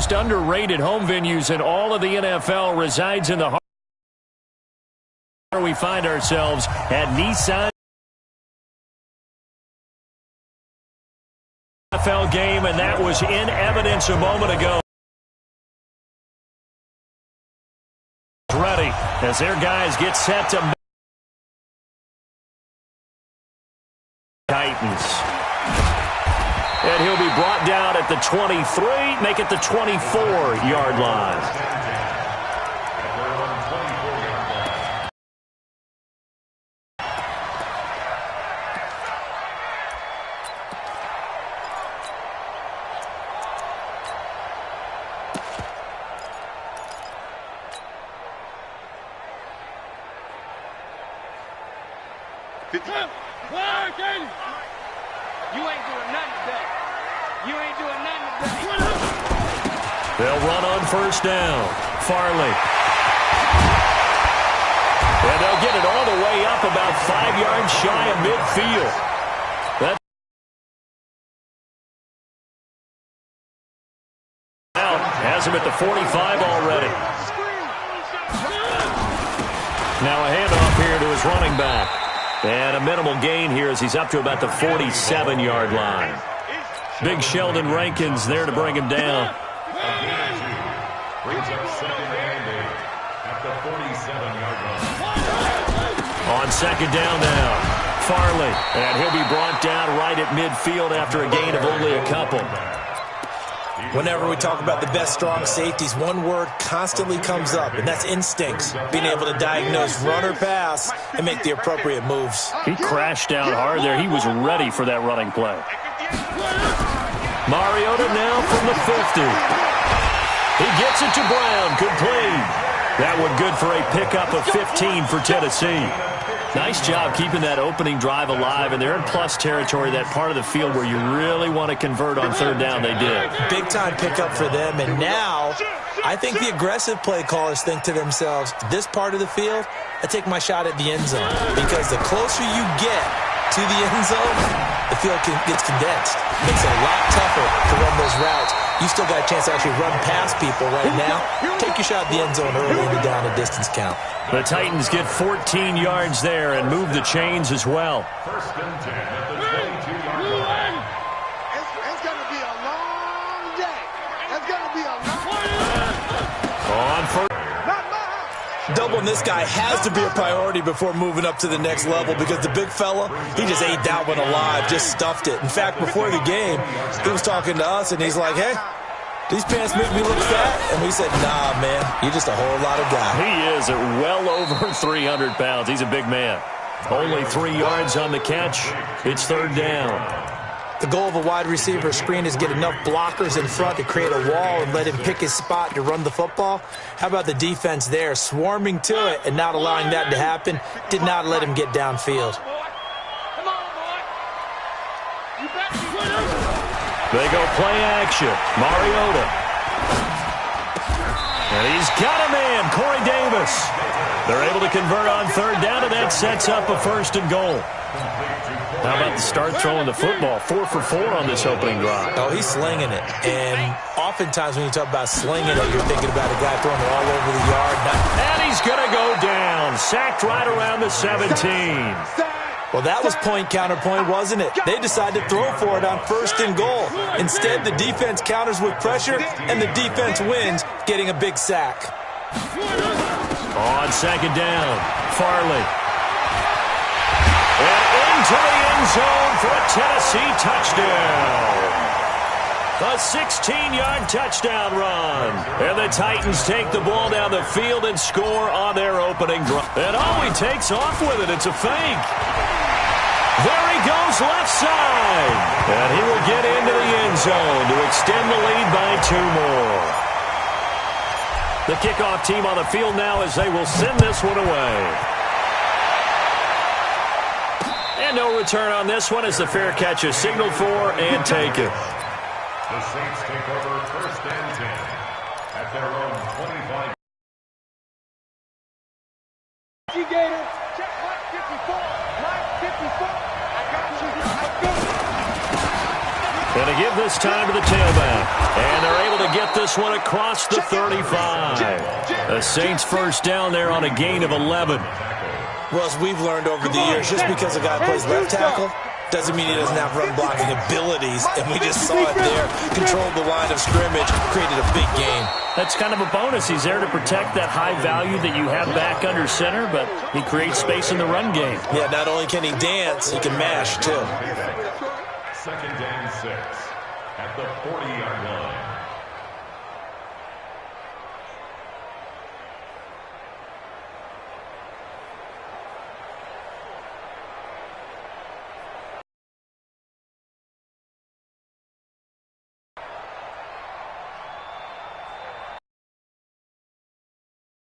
Most underrated home venues in all of the NFL resides in the heart. We find ourselves at Nissan NFL game, and that was in evidence a moment ago. Ready as their guys get set to Titans. And he'll be brought down at the 23, make it the 24-yard line. They'll run on first down. Farley. And they'll get it all the way up about 5 yards shy of midfield. That out has him at the 45 already. Now a handoff here to his running back. And a minimal gain here as he's up to about the 47-yard line. Big Sheldon Rankins there to bring him down. Brings up second and 8 at the 47-yard line. On second down now, Farley. And he'll be brought down right at midfield after a gain of only a couple. Whenever we talk about the best strong safeties, one word constantly comes up, and that's instincts. Being able to diagnose run or pass and make the appropriate moves. He crashed down hard there. He was ready for that running play. Mariota now from the 50. He gets it to Brown. Complete. That one good for a pickup of 15 for Tennessee. Nice job keeping that opening drive alive, and they're in plus territory, that part of the field where you really want to convert on third down. They did. Big-time pickup for them, and now I think the aggressive play callers think to themselves, this part of the field, I take my shot at the end zone, because the closer you get to the end zone, the field gets condensed. Makes it a lot tougher to run those routes. You still got a chance to actually run past people right now. Take your shot at the end zone early in the down and distance count. The Titans get 14 yards there and move the chains as well. First and 10 at the 22-yard line. It's going to be a long day. It's going to be a long On first. Doubling this guy has to be a priority before moving up to the next level, because the big fella, he just ate that one alive, just stuffed it. In fact, before the game, he was talking to us, and he's like, hey, these pants make me look fat. And we said, nah, man, you're just a whole lot of guy. He is at well over 300 pounds. He's a big man. Only 3 yards on the catch. It's third down. The goal of a wide receiver screen is get enough blockers in front to create a wall and let him pick his spot to run the football. How about the defense there, swarming to it and not allowing that to happen? Did not let him get downfield. They go play action. Mariota. And he's got a man, Corey Davis. They're able to convert on third down, and that sets up a first and goal. How about the start throwing the football? 4 for 4 on this opening drive. Oh, he's slinging it. And oftentimes when you talk about slinging it, you're thinking about a guy throwing it all over the yard. And he's going to go down. Sacked right around the 17. Well, that was point counterpoint, wasn't it? They decided to throw for it on first and goal. Instead, the defense counters with pressure, and the defense wins, getting a big sack. On second down, Farley. And into the end zone for a Tennessee touchdown. A 16-yard touchdown run. And the Titans take the ball down the field and score on their opening drive. And he takes off with it. It's a fake. There he goes left side. And he will get into the end zone to extend the lead by 2 more. The kickoff team on the field now as they will send this one away. And no return on this one as the fair catch is signaled for and taken. The Saints take over first and 10 at their own 25. Gator, check Mike 54. Mike 54. I got you. And to give this time to the tailback. And they're able to get this one across the 35. The Saints first down there on a gain of 11. Well, as we've learned over the years, just because a guy plays left tackle doesn't mean he doesn't have run blocking abilities. And we just saw it there. Controlled the line of scrimmage, created a big gain. That's kind of a bonus. He's there to protect that high value that you have back under center, but he creates space in the run game. Yeah, not only can he dance, he can mash, too. 2nd and 6 at the 40-yard line.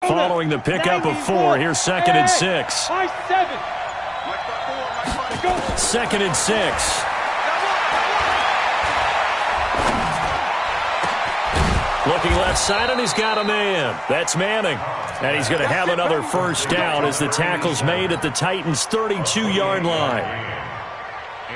Following the pickup of 4, here's 2nd and 6. 2nd and 6. Looking left side, and he's got a man. That's Manning. And he's going to have another first down as the tackle's made at the Titans' 32-yard line.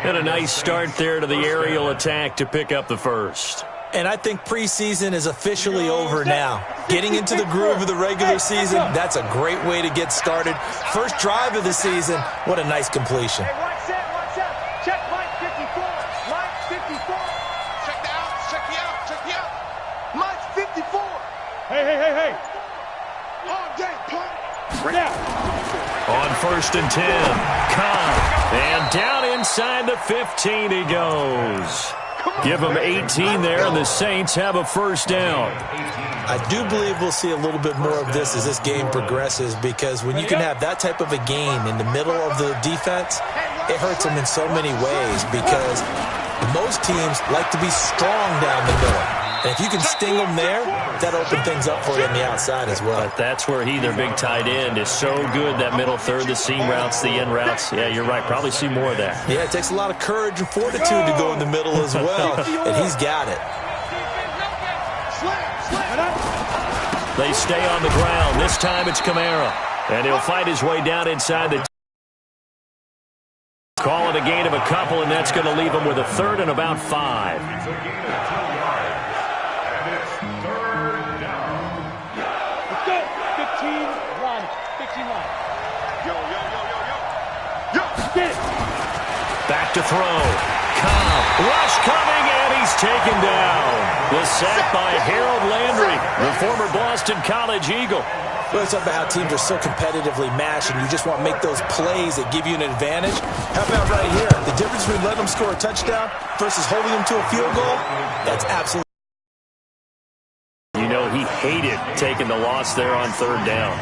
And a nice start there to the aerial attack to pick up the first. And I think preseason is officially over now. Getting into the groove of the regular season, that's a great way to get started. First drive of the season, what a nice completion. Hey, watch that. Check Mike 54. Mike 54. Check the out. Check the out. Mike 54. Hey. All day, punk. Right now. On 1st and 10, Cobb. And down inside the 15 he goes. Give them 18 there, and the Saints have a first down. I do believe we'll see a little bit more of this as this game progresses, because when you can have that type of a gain in the middle of the defense, it hurts them in so many ways, because most teams like to be strong down the middle. And if you can sting them there, that opens things up for you on the outside as well. But that's where their big tight end, is so good, that middle third, the seam routes, the end routes. Yeah, you're right. Probably see more of that. Yeah, it takes a lot of courage and fortitude to go in the middle as well, and he's got it. They stay on the ground. This time it's Kamara. And he'll fight his way down inside the... Call it a gain of a couple, and that's going to leave him with a third and about 5. Back to throw. Cobb. Rush coming, and he's taken down. The sack by Harold Landry, the former Boston College Eagle. Well, it's about how teams are so competitively matched, and you just want to make those plays that give you an advantage. How about right here? The difference between letting them score a touchdown versus holding them to a field goal, that's absolutely... You know, he hated taking the loss there on 3rd down.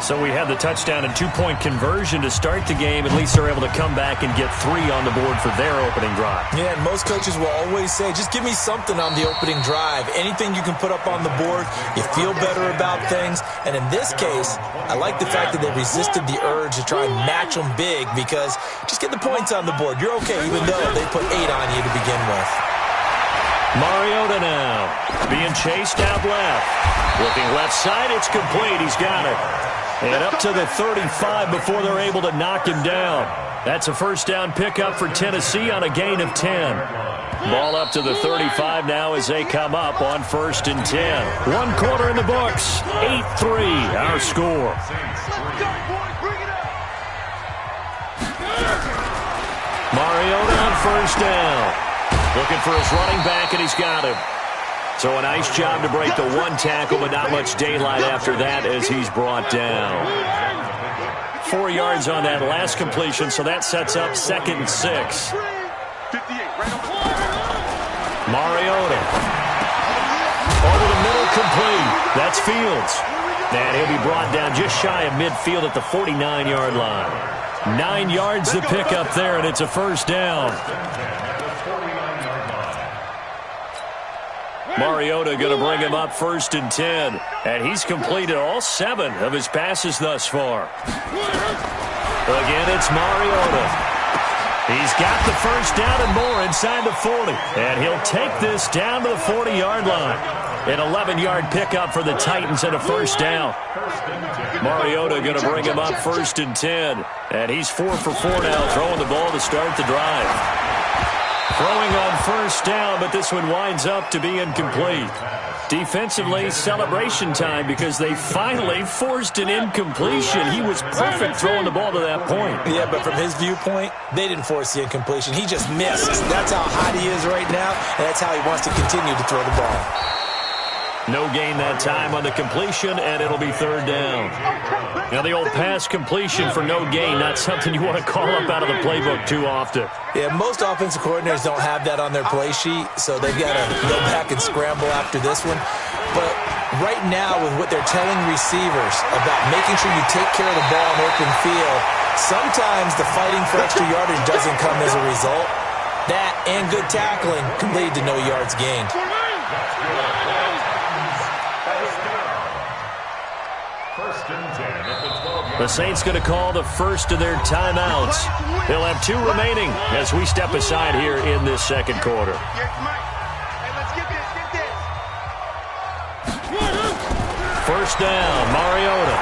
So we have the touchdown and 2-point conversion to start the game. At least they're able to come back and get 3 on the board for their opening drive. Yeah, and most coaches will always say, just give me something on the opening drive. Anything you can put up on the board, you feel better about things. And in this case, I like the fact that they resisted the urge to try and match them big, because just get the points on the board. You're okay, even though they put 8 on you to begin with. Mariota now being chased out left. Looking left side, it's complete. He's got it. And up to the 35 before they're able to knock him down. That's a first down pickup for Tennessee on a gain of 10. Ball up to the 35 now as they come up on 1st and 10. 1 quarter in the books. 8-3 our score. Mariota on 1st down. Looking for his running back, and he's got him. So a nice job to break the 1 tackle, but not much daylight after that as he's brought down. 4 yards on that last completion, so that sets up 2nd and 6. Mariota. Over the middle, complete. That's Fields. And he'll be brought down just shy of midfield at the 49-yard line. 9 yards to pick up there, and it's a first down. Mariota going to bring him up 1st and 10. And he's completed all 7 of his passes thus far. Again, it's Mariota. He's got the first down and more inside the 40. And he'll take this down to the 40-yard line. An 11-yard pickup for the Titans and a first down. Mariota going to bring him up 1st and 10. And he's 4 for 4 now, throwing the ball to start the drive. Throwing on first down, but this one winds up to be incomplete. Defensively, celebration time because they finally forced an incompletion. He was perfect throwing the ball to that point. Yeah, but from his viewpoint, they didn't force the incompletion. He just missed. That's how hot he is right now, and that's how he wants to continue to throw the ball. No gain that time on the completion, and it'll be third down. Now, the old pass completion for no gain, not something you want to call up out of the playbook too often. Yeah, most offensive coordinators don't have that on their play sheet, so they've got to go back and scramble after this one. But right now, with what they're telling receivers about making sure you take care of the ball in open field, sometimes the fighting for extra yardage doesn't come as a result. That and good tackling can lead to no yards gained. The Saints going to call the first of their timeouts. They'll have 2 remaining as we step aside here in this second quarter. First down, Mariota.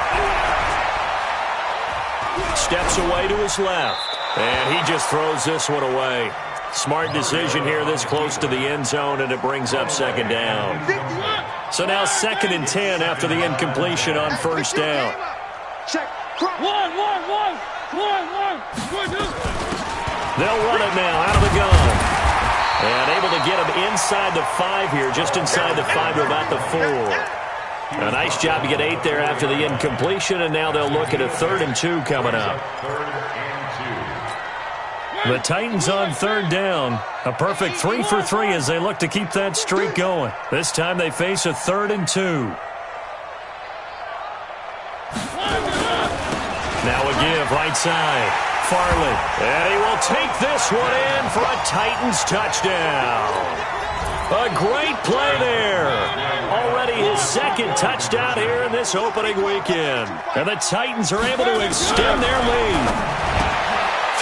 Steps away to his left, and he just throws this one away. Smart decision here this close to the end zone, and it brings up second down. So now 2nd and 10 after the incompletion on first down. They'll run it now out of the gun. And able to get him inside the 5 here, just inside the 5 to about the 4. A nice job to get 8 there after the incompletion, and now they'll look at a 3rd and 2 coming up. The Titans on 3rd down. A perfect 3 for 3 as they look to keep that streak going. This time they face a 3rd and 2. Now a give right side. Farley. And he will take this one in for a Titans touchdown. A great play there. Already his 2nd touchdown here in this opening weekend. And the Titans are able to extend their lead.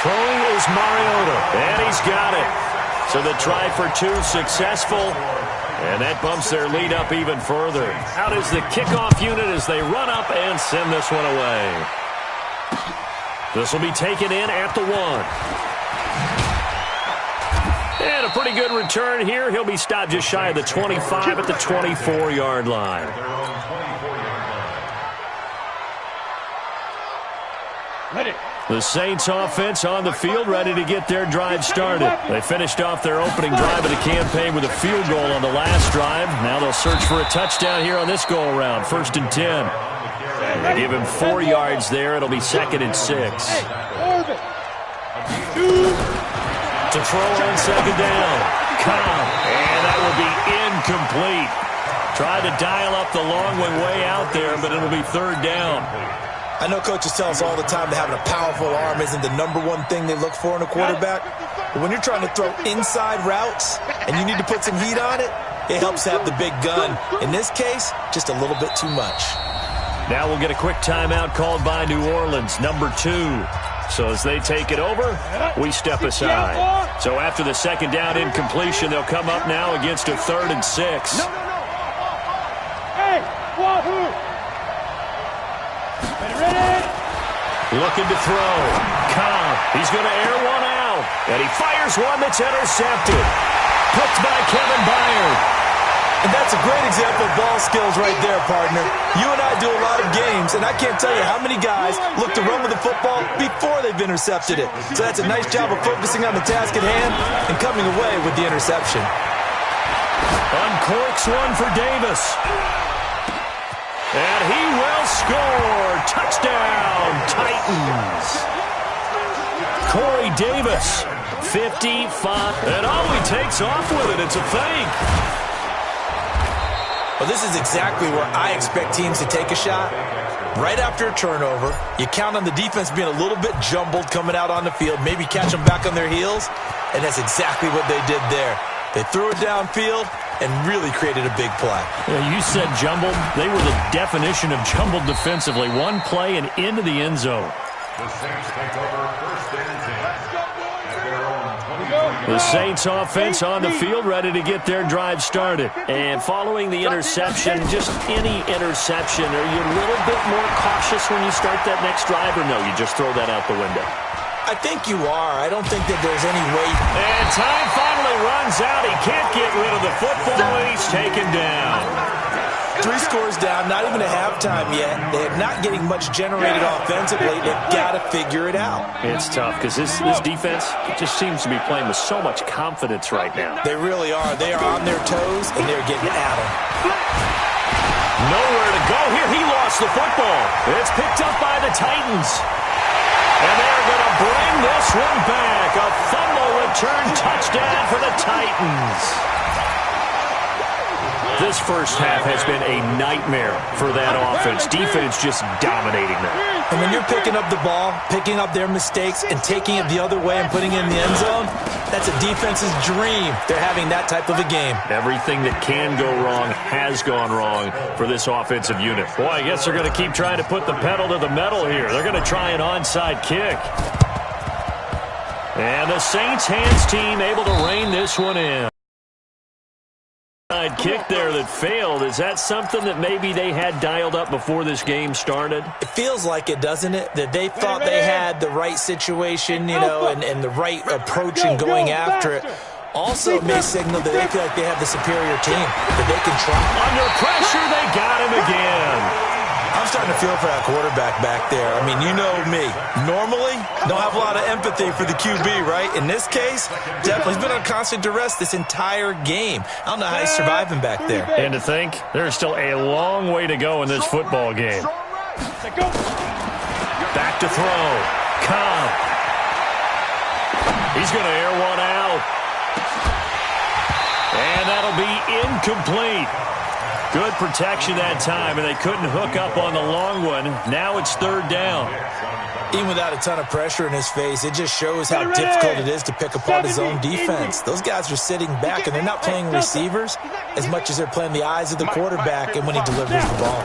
Throwing is Mariota, and he's got it. So the try for 2 successful, and that bumps their lead up even further. Out is the kickoff unit as they run up and send this one away. This will be taken in at the 1. And a pretty good return here. He'll be stopped just shy of the 25 at the 24-yard line. The Saints offense on the field, ready to get their drive started. They finished off their opening drive of the campaign with a field goal on the last drive. Now they'll search for a touchdown here on this go-around, 1st and 10. They give him 4 yards there. It'll be 2nd and 6. To throw on 2nd down. Cobb, and that will be incomplete. Tried to dial up the long one way out there, but it'll be 3rd down. I know coaches tell us all the time that having a powerful arm isn't the #1 thing they look for in a quarterback. But when you're trying to throw inside routes and you need to put some heat on it, it helps have the big gun. In this case, just a little bit too much. Now we'll get a quick timeout called by New Orleans, number 2. So as they take it over, we step aside. So after the 2nd down incompletion, they'll come up now against a 3rd and 6. Looking to throw. Cobb. He's going to air one out. And he fires one that's intercepted. Picked by Kevin Byard. And that's a great example of ball skills right there, partner. You and I do a lot of games, and I can't tell you how many guys look to run with the football before they've intercepted it. So that's a nice job of focusing on the task at hand and coming away with the interception. Uncorks one for Davis. And he will score. Touchdown, Titans. Corey Davis, 55. And he takes off with it. It's a fake. Well, this is exactly where I expect teams to take a shot. Right after a turnover, you count on the defense being a little bit jumbled coming out on the field, maybe catch them back on their heels, and that's exactly what they did there. They threw it downfield and really created a big play. Yeah, you said jumbled. They were the definition of jumbled defensively. One play and into the end zone. The Saints take over 1st and 10. At their own 20. The Saints offense on the field, ready to get their drive started. And following the interception, just any interception, are you a little bit more cautious when you start that next drive, or no, you just throw that out the window? I think you are. I don't think that there's any way. And time finally runs out. He can't get rid of the football. He's taken down. 3 scores down, not even a halftime yet. They're not getting much generated offensively. They've got to figure it out. It's tough because this defense just seems to be playing with so much confidence right now. They really are. They are on their toes, and they're getting at them. Nowhere to go here. He lost the football. It's picked up by the Titans. And they're going to bring this one back. A fumble return touchdown for the Titans. This first half has been a nightmare for that offense. Defense just dominating them. And when you're picking up the ball, picking up their mistakes, and taking it the other way and putting it in the end zone, that's a defense's dream. They're having that type of a game. Everything that can go wrong has gone wrong for this offensive unit. Boy, I guess they're going to keep trying to put the pedal to the metal here. They're going to try an onside kick. And the Saints hands team able to rein this one in. Kick there that failed. Is that something that maybe they had dialed up before this game started? It feels like it, doesn't it? That they thought they had the right situation, you know, and the right approach in going after it. Also, it may signal that they feel like they have the superior team, that they can try. Under pressure, they got him again. I'm starting to feel for that quarterback back there. I mean, you know me. Normally, don't have a lot of empathy for the QB, right? In this case, definitely. He's been on constant duress this entire game. I don't know how he's surviving back there. And to think, there's still a long way to go in this football game. Back to throw. Cobb. He's going to air one out. And that'll be incomplete. Good protection that time, and they couldn't hook up on the long one. Now it's 3rd down. Even without a ton of pressure in his face, it just shows how difficult it is to pick apart his own defense. Those guys are sitting back, and they're not playing receivers as much as they're playing the eyes of the quarterback and when he delivers the ball.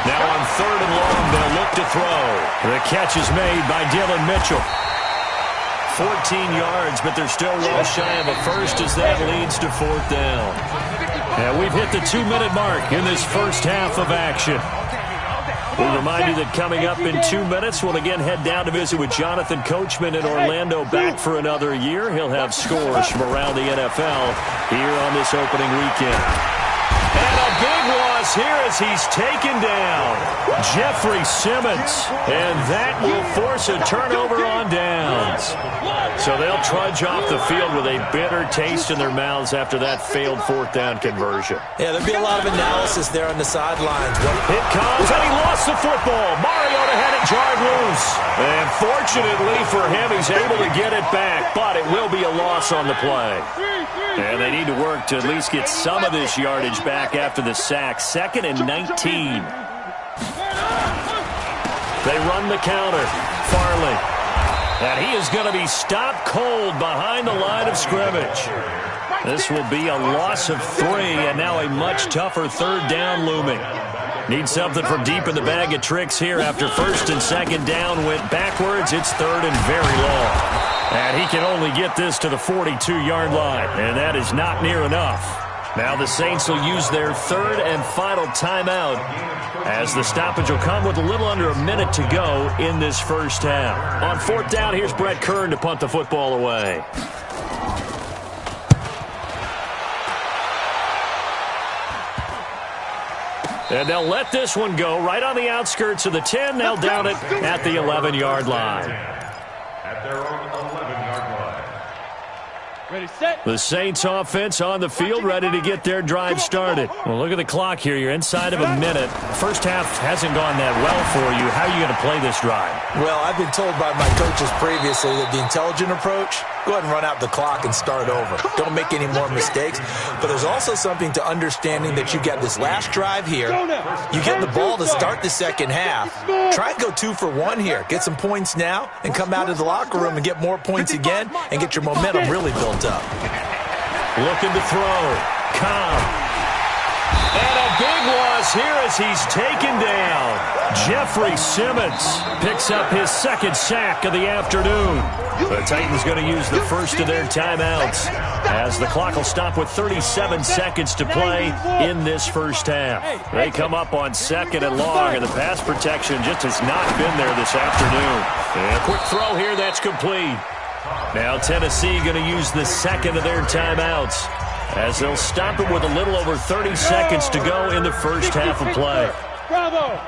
Now on 3rd and long, they'll look to throw. The catch is made by Dylan Mitchell. 14 yards, but they're still well shy of a first as that leads to 4th down. And we've hit the 2-minute mark in this first half of action. We'll remind you that coming up in 2 minutes, we'll again head down to visit with Jonathan Coachman in Orlando, back for another year. He'll have scores from around the NFL here on this opening weekend. And a big loss here as he's taken down. Jeffrey Simmons. And that will force a turnover on downs. So they'll trudge off the field with a bitter taste in their mouths after that failed 4th down conversion. Yeah, there'll be a lot of analysis there on the sidelines. It comes, and he lost the football. Mariota had it jarred loose. And fortunately for him, he's able to get it back, but it will be a loss on the play. And they need to work to at least get some of this yardage back after the sack. 2nd and 19. They run the counter. Farley. And he is going to be stopped cold behind the line of scrimmage. This will be a loss of 3, and now a much tougher 3rd down looming. Need something from deep in the bag of tricks here after 1st and 2nd down went backwards. It's 3rd and very long. And he can only get this to the 42-yard line, and that is not near enough. Now the Saints will use their 3rd and final timeout as the stoppage will come with a little under a minute to go in this first half. On 4th down, here's Brett Kern to punt the football away. And they'll let this one go right on the outskirts of the 10. They'll down it at the 11-yard line. At their own 11-yard line. Ready, set. The Saints offense on the field, ready to get their drive started. Well, look at the clock here. You're inside of a minute. First half hasn't gone that well for you. How are you going to play this drive? Well, I've been told by my coaches previously that the intelligent approach, go ahead and run out the clock and start over. Don't make any more mistakes. But there's also something to understanding that you get this last drive here. You get the ball to start the second half. Try and go 2 for 1 here. Get some points now and come out of the locker room and get more points again and get your momentum really built up. Looking to throw. Cobb. And a big loss here as he's taken down. Jeffrey Simmons picks up his second sack of the afternoon. The Titans going to use the first of their timeouts as the clock will stop with 37 seconds to play in this first half. They come up on 2nd and long, and the pass protection just has not been there this afternoon. And a quick throw here, that's complete. Now Tennessee going to use the second of their timeouts as they'll stop it with a little over 30 seconds to go in the first half of play. Bravo!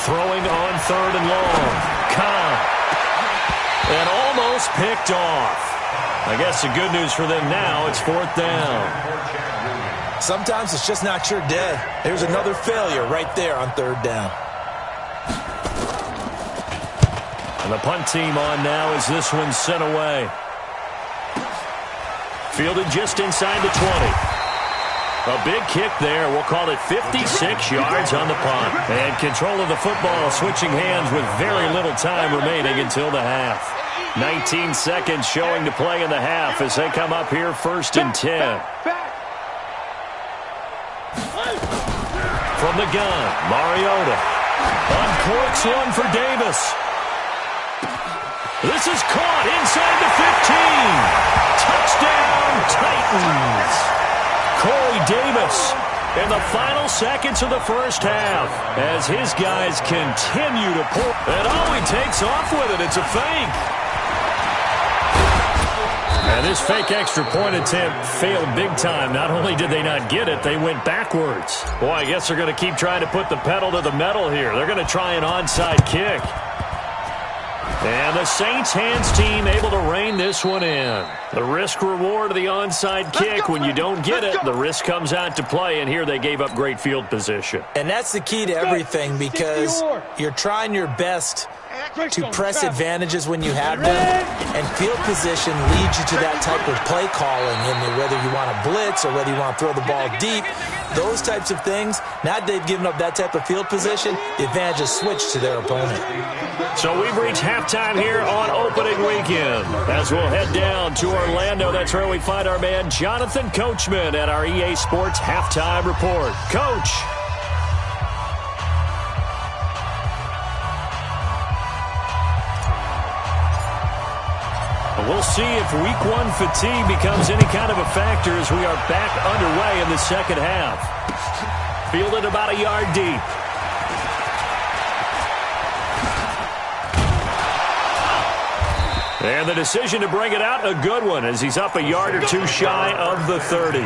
Throwing on 3rd and long. Cobb. And almost picked off. I guess the good news for them now, it's 4th down. Sometimes it's just not your day. There's another failure right there on 3rd down. And the punt team on now as this one's sent away. Fielded just inside the 20. A big kick there. We'll call it 56 yards on the punt. And control of the football switching hands with very little time remaining until the half. 19 seconds showing to play in the half as they come up here 1st and 10. From the gun, Mariota. Uncorks one for Davis. This is caught inside the 15. Touchdown, Titans. Corey Davis in the final seconds of the first half as his guys continue to pull. And oh, he takes off with it. It's a fake. And this fake extra point attempt failed big time. Not only did they not get it, they went backwards. Boy, I guess they're going to keep trying to put the pedal to the metal here. They're going to try an onside kick. And the Saints hands team able to rein this one in. The risk-reward of the onside kick, when you don't get it, the risk comes out to play, and here they gave up great field position. And that's the key to everything because you're trying your best to press advantages when you have them, and field position leads you to that type of play calling, and whether you want to blitz or whether you want to throw the ball deep, those types of things. Now that they've given up that type of field position, the advantage is switched to their opponent. So we've reached halftime here on opening weekend. As we'll head down to Orlando, that's where we find our man Jonathan Coachman at our EA Sports Halftime Report. Coach. We'll see if week 1 fatigue becomes any kind of a factor as we are back underway in the second half. Fielded about a yard deep. And the decision to bring it out, a good one, as he's up a yard or two shy of the 30.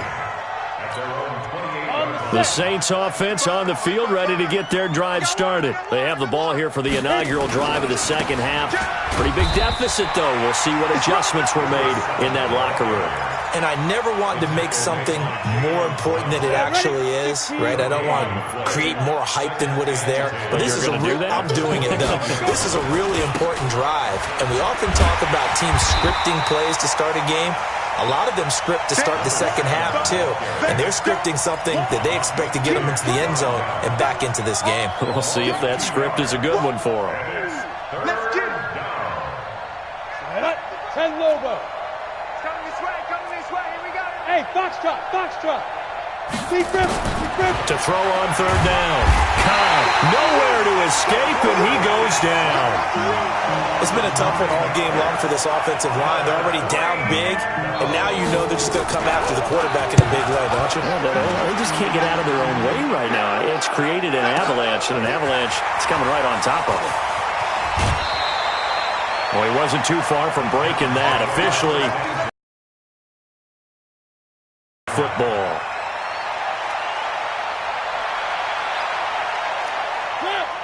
The Saints offense on the field, ready to get their drive started. They have the ball here for the inaugural drive of the second half. Pretty big deficit, though. We'll see what adjustments were made in that locker room. And I never want to make something more important than it actually is, right? I don't want to create more hype than what is there. But this is I'm doing it, though. This is a really important drive. And we often talk about teams scripting plays to start a game. A lot of them script to start the second half, too. And they're scripting something that they expect to get them into the end zone and back into this game. We'll see if that script is a good one for them. Let's get it. 10 Lobo. Coming this way, here we go. Hey, Foxtrot. Deep grip. To throw on 3rd down. Cobb, nowhere to escape, and he goes down. It's been a tough one all game long for this offensive line. They're already down big, and now you know they're just going to come after the quarterback in a big way, don't you? Yeah, they just can't get out of their own way right now. It's created an avalanche, and an avalanche is coming right on top of them. Well, he wasn't too far from breaking that. Officially, football.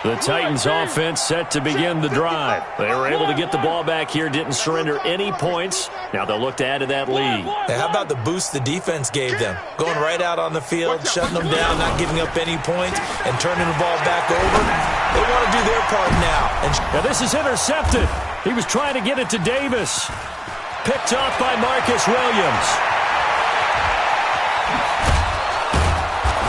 The Titans offense set to begin the drive. They were able to get the ball back here, didn't surrender any points. Now they'll look to add to that lead. Hey, how about the boost the defense gave them? Going right out on the field, shutting them down, not giving up any points, and turning the ball back over. They want to do their part now. Now this is intercepted. He was trying to get it to Davis. Picked off by Marcus Williams.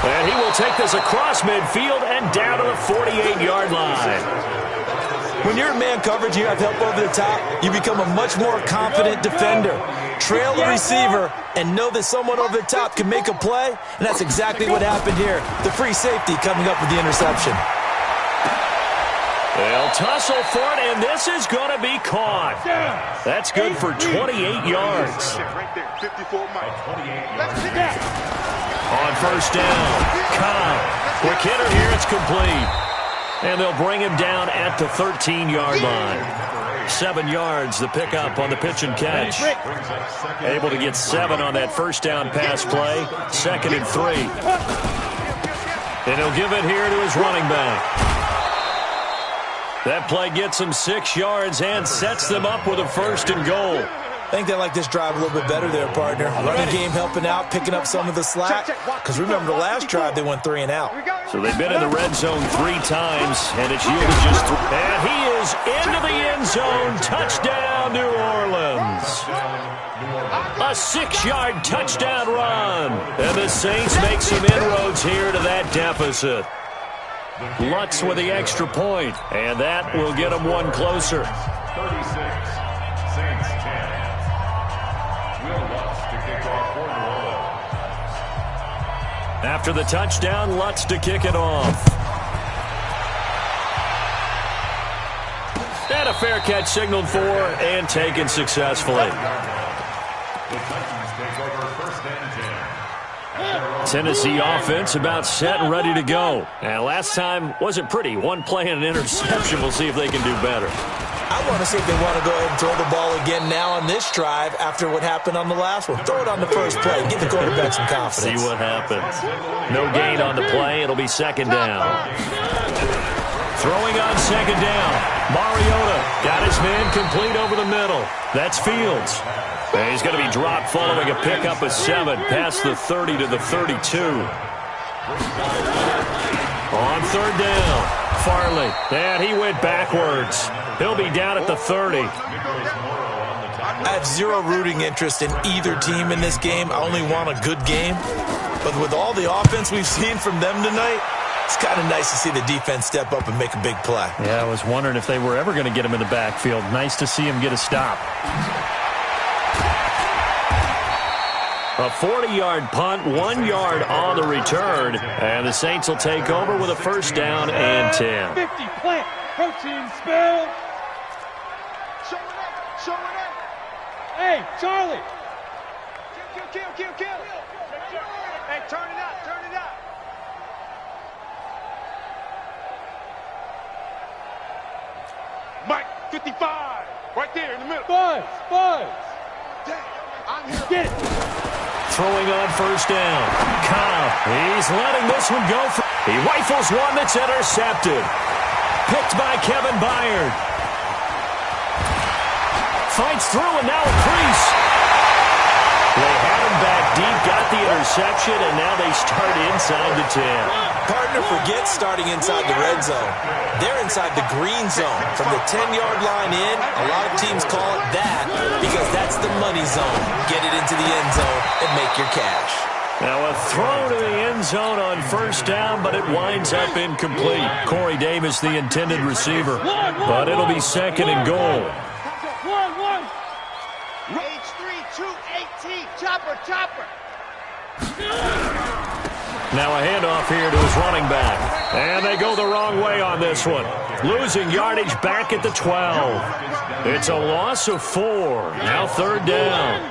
And he will take this across midfield and down to the 48-yard line. When you're in man coverage, you have help over the top, you become a much more confident defender. trail the receiver, and know that someone over the top can make a play, and that's exactly what happened here. The free safety coming up with the interception. They'll tussle for it, and this is going to be caught. That's good for 28 yards. On first down, Cobb. Quick hitter here, it's complete. And they'll bring him down at the 13-yard line. 7 yards, the pickup on the pitch and catch. Able to get 7 on that first down pass play. 2nd and 3. And he'll give it here to his running back. That play gets them 6 yards and sets them up with a 1st and goal. I think they like this drive a little bit better there, partner. Running game helping out, picking up some of the slack. Because remember, the last drive, they went 3 and out. So they've been in the red zone 3 times, and it's yielded just 3. And he is into the end zone. Touchdown, New Orleans. A 6-yard touchdown run. And the Saints make some inroads here to that deficit. Lutz with the extra point, and that will get them 1 closer. 36, Saints 10. Will Lutz to kick off for New Orleans. After the touchdown, Lutz to kick it off. And a fair catch signaled for and taken successfully. The Titans take over 1st and 10. Tennessee offense about set and ready to go. And last time wasn't pretty. 1 play and an interception. We'll see if they can do better. I want to see if they want to go ahead and throw the ball again now on this drive after what happened on the last one. Throw it on the first play. Give the quarterback some confidence. See what happens. No gain on the play. It'll be 2nd down. Throwing on 2nd down. Mariota got his man complete over the middle. That's Fields. And he's going to be dropped following a pickup of 7 past the 30 to the 32. On 3rd down, Farley. And he went backwards. He'll be down at the 30. I have zero rooting interest in either team in this game. I only want a good game. But with all the offense we've seen from them tonight, it's kind of nice to see the defense step up and make a big play. Yeah, I was wondering if they were ever going to get him in the backfield. Nice to see him get a stop. A 40-yard punt, 1 yard on the return, and the Saints will take over with a 1st down and 10. 50 plant, protein spill. Show it up, show it up. Hey, Charlie. Kill. Hey, turn it up. Mike, 55, right there in the middle. Buzz. Damn, I'm here. Get it. Throwing on 1st down. Cobb, he's letting this one go. He rifles one that's intercepted. Picked by Kevin Byard. Fights through and now a crease. They had him back deep, got the interception, and now they start inside the 10. Partner, forget starting inside the red zone. They're inside the green zone. From the 10-yard line in, a lot of teams call it that because that's the money zone. Get it into the end zone and make your cash. Now a throw to the end zone on 1st down, but it winds up incomplete. Corey Davis, the intended receiver, but it'll be 2nd and goal. H3-218, chopper. Now a handoff here to his running back. And they go the wrong way on this one. Losing yardage back at the 12. It's a loss of 4. Now 3rd down.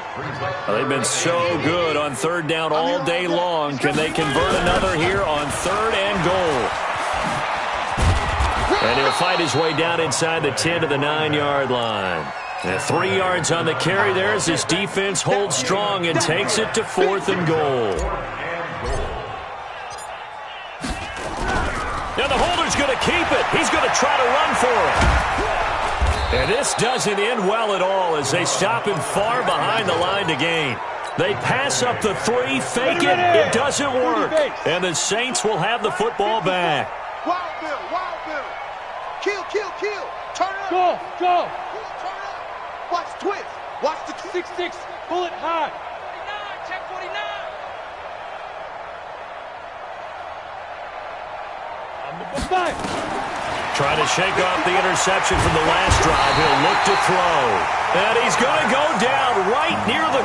They've been so good on 3rd down all day long. Can they convert another here on 3rd and goal? And he'll fight his way down inside the 10 to the 9-yard line. And 3 yards on the carry there as his defense holds strong and takes it to 4th and goal. Now the holder's going to keep it. He's going to try to run for it. And this doesn't end well at all as they stop him far behind the line to gain. They pass up the 3, fake it. It doesn't work. And the Saints will have the football back. Wild Bill. Kill. Turn it up. Go. Turn it up. Watch the twist. Watch the 6-6. Bullet high. 49, check 49. Trying to shake off the interception from the last drive. He'll look to throw. And he's going to go down right near the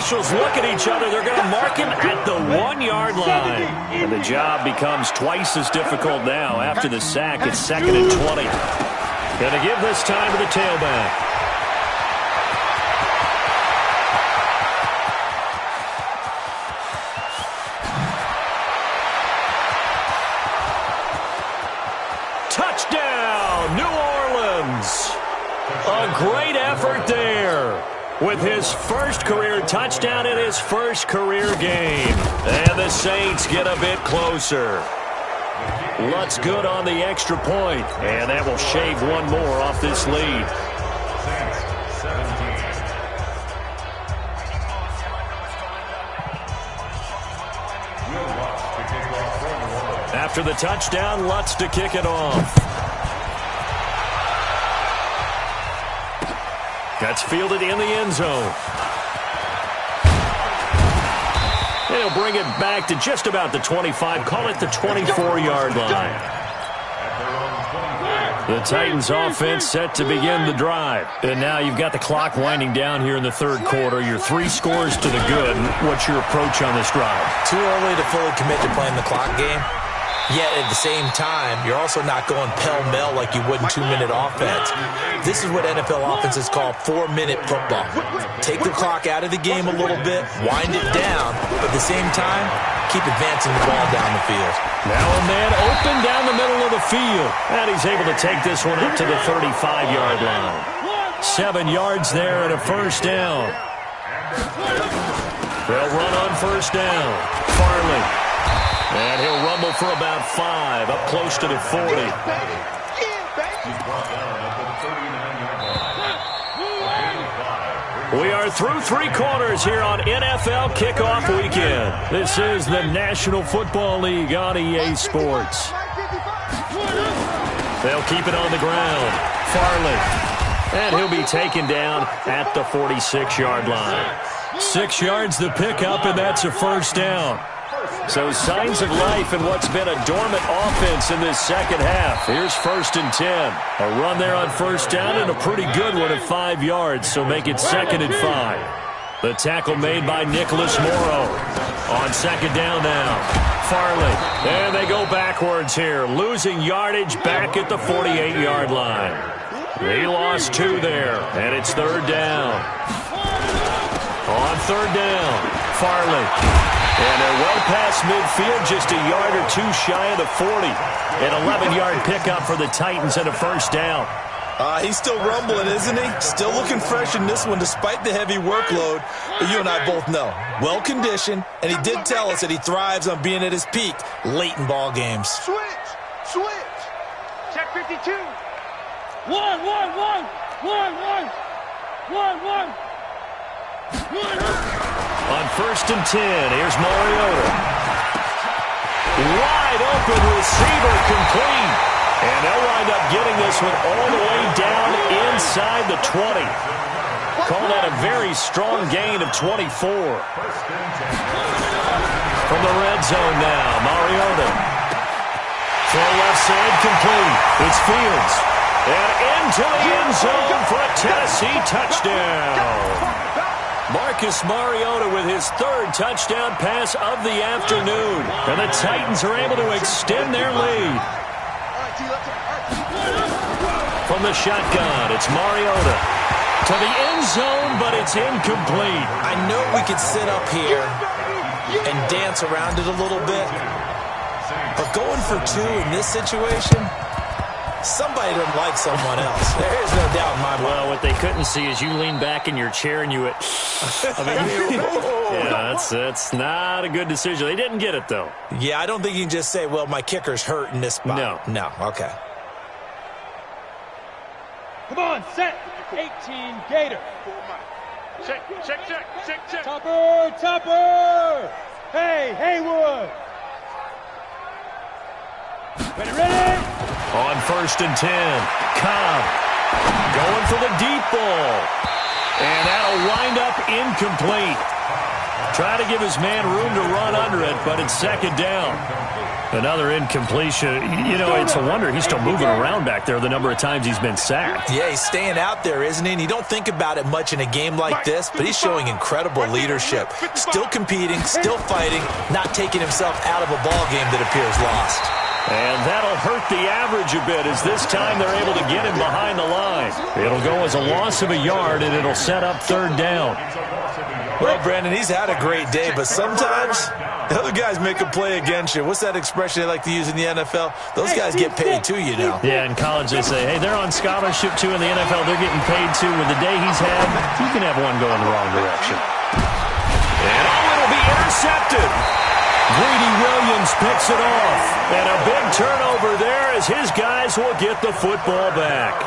officials look at each other. They're going to mark him at the 1-yard line. And the job becomes twice as difficult now. After the sack, it's 2nd and 20. Going to give this time to the tailback. Touchdown, New Orleans. A great effort there with his first career touchdown in his first career game. And the Saints get a bit closer. Lutz good on the extra point, and that will shave one more off this lead. After the touchdown, Lutz to kick it off. That's fielded in the end zone. They'll bring it back to just about the 25. Call it the 24-yard line. The Titans offense set to begin the drive. And now you've got the clock winding down here in the third quarter. You're 3 scores to the good. What's your approach on this drive? Too early to fully commit to playing the clock game. Yet at the same time, you're also not going pell-mell like you would in 2-minute offense. This is what NFL offenses call 4-minute football. Take the clock out of the game a little bit, wind it down, but at the same time, keep advancing the ball down the field. Now a man open down the middle of the field. And he's able to take this one up to the 35-yard line. 7 yards there and a first down. They'll run on first down. Farley. And he'll rumble for about 5, up close to the 40. We are through 3 quarters here on NFL Kickoff Weekend. This is the National Football League on EA Sports. They'll keep it on the ground. Farley. And he'll be taken down at the 46-yard line. 6 yards the pickup, and that's a first down. So signs of life in what's been a dormant offense in this second half. Here's 1st and 10. A run there on first down and a pretty good one at 5 yards, so make it 2nd and 5. The tackle made by Nicholas Morrow. On 2nd down now. Farley. And they go backwards here, losing yardage back at the 48-yard line. He lost 2 there, and it's 3rd down. On 3rd down, Farley. And they're well past midfield, just a yard or 2 shy of the 40. An 11-yard pickup for the Titans and a first down. He's still rumbling, isn't he? Still looking fresh in this one despite the heavy workload. But you and I both know. Well-conditioned, and he did tell us that he thrives on being at his peak late in ball games. Switch. Check 52. 1. On 1st and 10, here's Mariota. Wide open receiver complete. And they'll wind up getting this one all the way down inside the 20. Call that a very strong gain of 24. From the red zone now, Mariota. Throw left side complete. It's Fields. And into the end zone for a Tennessee touchdown. Marcus Mariota with his 3rd touchdown pass of the afternoon. And the Titans are able to extend their lead. From the shotgun, it's Mariota. To the end zone, but it's incomplete. I know we could sit up here and dance around it a little bit. But going for 2 in this situation, somebody doesn't like someone else. There is no doubt in my mind. Well, what they couldn't see is you lean back in your chair and you went, yeah, that's not a good decision. They didn't get it, though. Yeah, I don't think you can just say, well, my kicker's hurt in this spot. No, okay. Come on, set. 18, Gator. Check. Topper. Hey, Haywood. Ready? On 1st and 10, Cobb going for the deep ball. And that'll wind up incomplete. Try to give his man room to run under it, but it's second down. Another incompletion. You know, it's a wonder he's still moving around back there the number of times he's been sacked. Yeah, he's staying out there, isn't he? And you don't think about it much in a game like this, but he's showing incredible leadership. Still competing, still fighting, not taking himself out of a ball game that appears lost. And that'll hurt the average a bit, as this time they're able to get him behind the line. It'll go as a loss of a yard, and it'll set up third down. Well, Brandon, he's had a great day, but sometimes the other guys make a play against you. What's that expression they like to use in the NFL? Those guys get paid too, you know. Yeah, in college they say, hey, they're on scholarship too. In the NFL, they're getting paid too. With the day he's had, you can have one going the wrong direction. And it'll be intercepted. Greedy Williams picks it off. And a big turnover there as his guys will get the football back.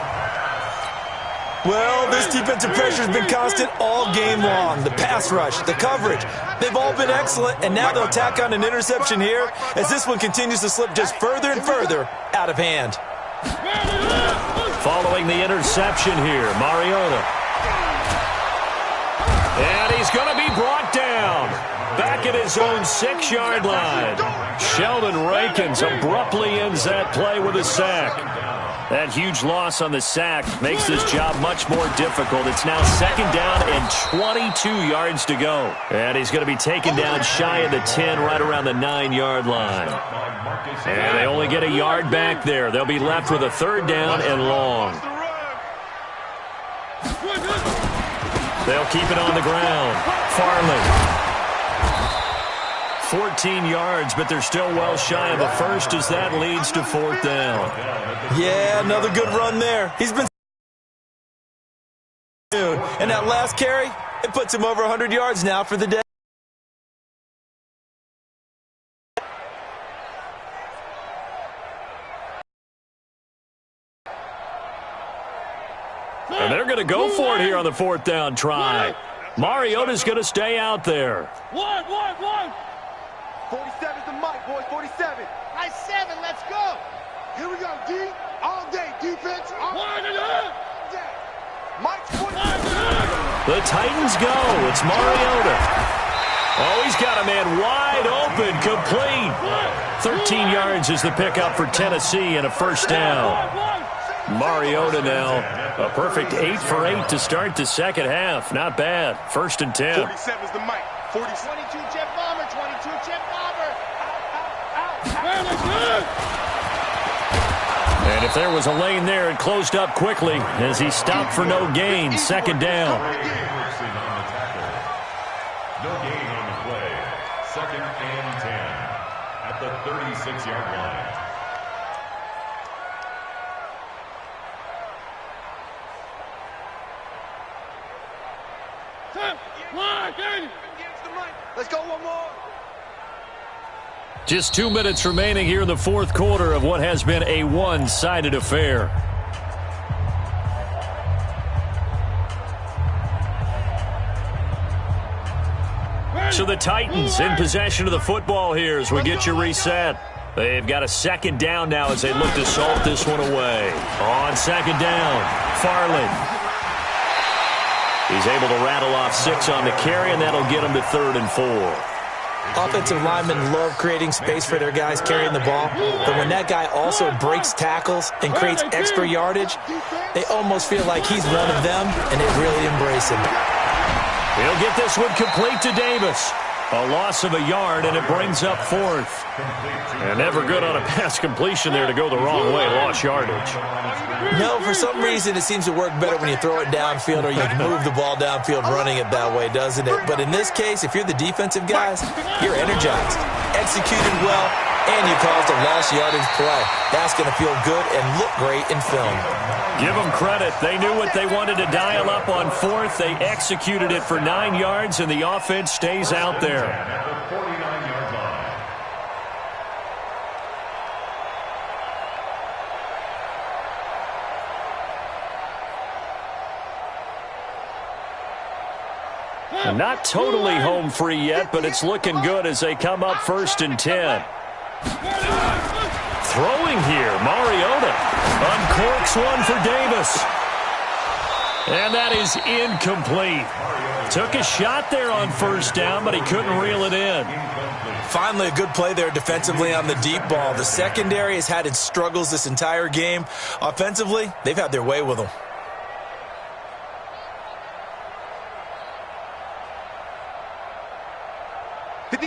Well, this defensive pressure has been constant all game long. The pass rush, the coverage, they've all been excellent, and now they'll tack on an interception here as this one continues to slip just further and further out of hand. Following the interception here, Mariota. And he's going to be brought down. Back at his own 6-yard line. Sheldon Rankins abruptly ends that play with a sack. That huge loss on the sack makes this job much more difficult. It's now second down and 22 yards to go. And he's going to be taken down shy of the 10, right around the 9-yard line. And they only get a yard back there. They'll be left with a third down and long. They'll keep it on the ground. Farley. 14 yards, but they're still well shy of a first as that leads to fourth down. Yeah, another good run there. He's been... And that last carry, it puts him over 100 yards now for the day. And they're going to go for it here on the fourth down try. Mariota's going to stay out there. One. 47's the mic, boys. 47. Nice 7. Let's go. Here we go, D. All day. Defense. All day. Mike's 47. The Titans go. It's Mariota. Oh, he's got a man wide open, complete. 13 yards is the pickup for Tennessee and a first down. Mariota now, a perfect 8 for 8 to start the second half. Not bad. First and 10. 47's the mic. 22 Jet Bomber. 22 Jet Bomber. And if there was a lane there, it closed up quickly as he stopped for no gain. Second down. No gain on the play. Second and 10 at the 36-yard line. Let's go one more. Just 2 minutes remaining here in the fourth quarter of what has been a one-sided affair. So the Titans in possession of the football here as we get you reset. They've got a second down now as they look to salt this one away. On second down, Farley. He's able to rattle off 6 on the carry, and that'll get him to 3rd and 4. Offensive linemen love creating space for their guys carrying the ball, but when that guy also breaks tackles and creates extra yardage, they almost feel like he's one of them, and they really embrace him. He'll get this one complete to Davis. A loss of a yard, and it brings up 4th. And never good on a pass completion there to go the wrong way. Lost yardage. No, for some reason, it seems to work better when you throw it downfield or you can move the ball downfield running it that way, doesn't it? But in this case, if you're the defensive guys, you're energized, executed well, and you caused a lost yardage play. That's going to feel good and look great in film. Give them credit. They knew what they wanted to dial up on 4th. They executed it for 9 yards, and the offense stays out there. At the 49-yard line. Not totally home free yet, but it's looking good as they come up 1st and 10. Throwing here, Mariota uncorks one for Davis. And that is incomplete. Took a shot there on first down, but he couldn't reel it in. Finally, a good play there defensively on the deep ball. The secondary has had its struggles this entire game. Offensively, they've had their way with them.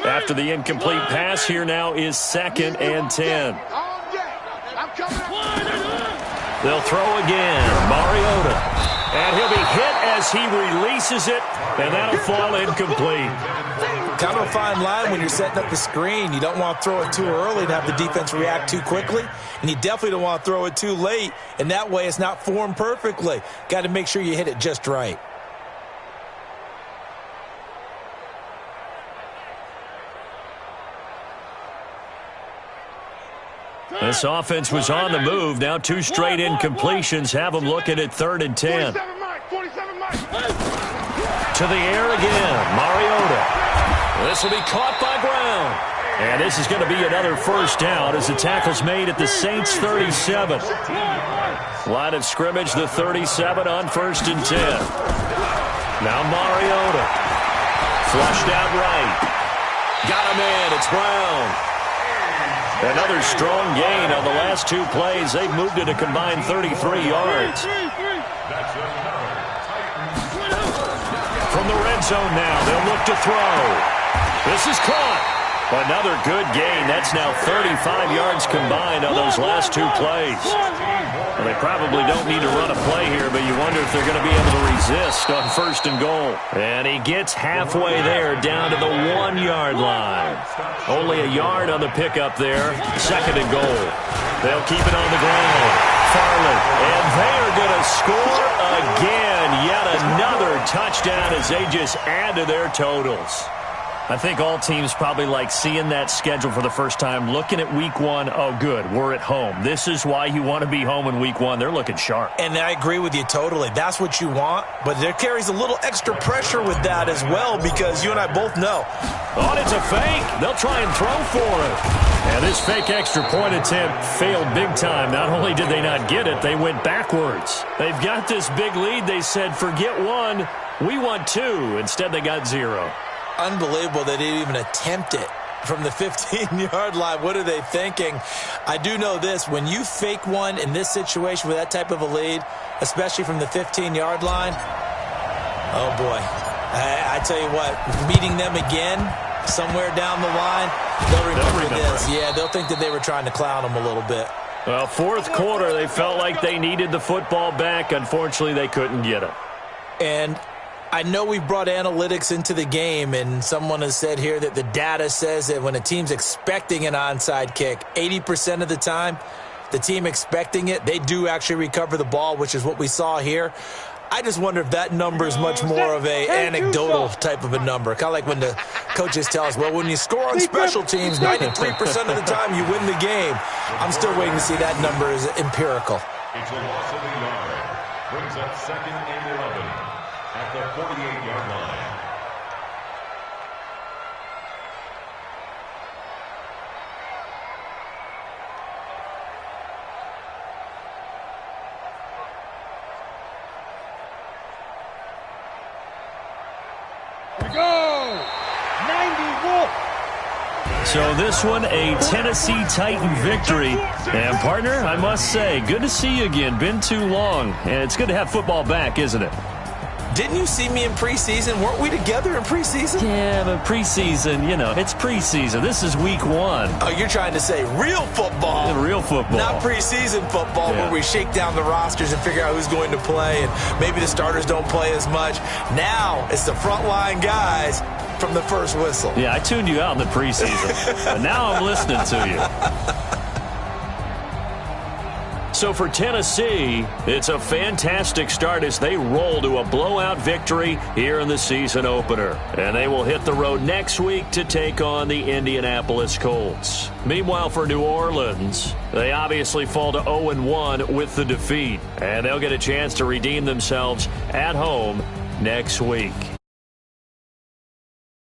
After the incomplete pass, here now is 2nd and 10. They'll throw again. Mariota. And he'll be hit as he releases it, and that'll fall incomplete. Kind of a fine line when you're setting up the screen. You don't want to throw it too early and have the defense react too quickly, and you definitely don't want to throw it too late, and that way it's not formed perfectly. Got to make sure you hit it just right. This offense was on the move. Now 2 straight incompletions have them looking at 3rd and 10. To the air again. Mariota. This will be caught by Brown. And this is going to be another first down as the tackle's made at the Saints' 37. Line of scrimmage, the 37 on 1st and 10. Now Mariota. Flushed out right. Got him in. It's Brown. Another strong gain on the last 2 plays. They've moved it a combined 33 yards. From the red zone now, they'll look to throw. This is caught. Another good gain. That's now 35 yards combined on those last 2 plays. Well, they probably don't need to run a play here, but you wonder if they're going to be able to resist on 1st and goal. And he gets halfway there, down to the 1-yard line. Only a yard on the pickup there. 2nd and goal. They'll keep it on the ground. Farley. And they are going to score again. Yet another touchdown as they just add to their totals. I think all teams probably like seeing that schedule for the first time, looking at week 1. Oh, good, we're at home. This is why you want to be home in week 1. They're looking sharp. And I agree with you totally. That's what you want, but there carries a little extra pressure with that as well because you and I both know. Oh, it's a fake. They'll try and throw for it. And this fake extra point attempt failed big time. Not only did they not get it, they went backwards. They've got this big lead. They said, forget 1, we want 2. Instead, they got 0. Unbelievable they didn't even attempt it from the 15-yard line. What are they thinking? I do know this. When you fake one in this situation with that type of a lead, especially from the 15-yard line, oh, boy. I tell you what, meeting them again somewhere down the line, they'll remember this. Yeah, they'll think that they were trying to clown them a little bit. Well, 4th quarter, they felt like they needed the football back. Unfortunately, they couldn't get it. And I know we brought analytics into the game, and someone has said here that the data says that when a team's expecting an onside kick, 80% of the time, the team expecting it, they do actually recover the ball, which is what we saw here. I just wonder if that number is much more of a anecdotal type of a number. Kind of like when the coaches tell us, well, when you score on special teams, 93% of the time you win the game. I'm still waiting to see that number is empirical. It's a loss of a yard. Brings up 2nd and 11 at the 48-yard line. Go! 90 Wolf! So this one, a Tennessee Titan victory. And, partner, I must say, good to see you again. Been too long. And it's good to have football back, isn't it? Didn't you see me in preseason? Weren't we together in preseason? Yeah, but preseason, you know, it's preseason. This is week 1. Oh, you're trying to say real football. Real football. Not preseason football where we shake down the rosters and figure out who's going to play, and maybe the starters don't play as much. Now it's the frontline guys from the first whistle. Yeah, I tuned you out in the preseason, but now I'm listening to you. So for Tennessee, it's a fantastic start as they roll to a blowout victory here in the season opener. And they will hit the road next week to take on the Indianapolis Colts. Meanwhile, for New Orleans, they obviously fall to 0-1 with the defeat. And they'll get a chance to redeem themselves at home next week.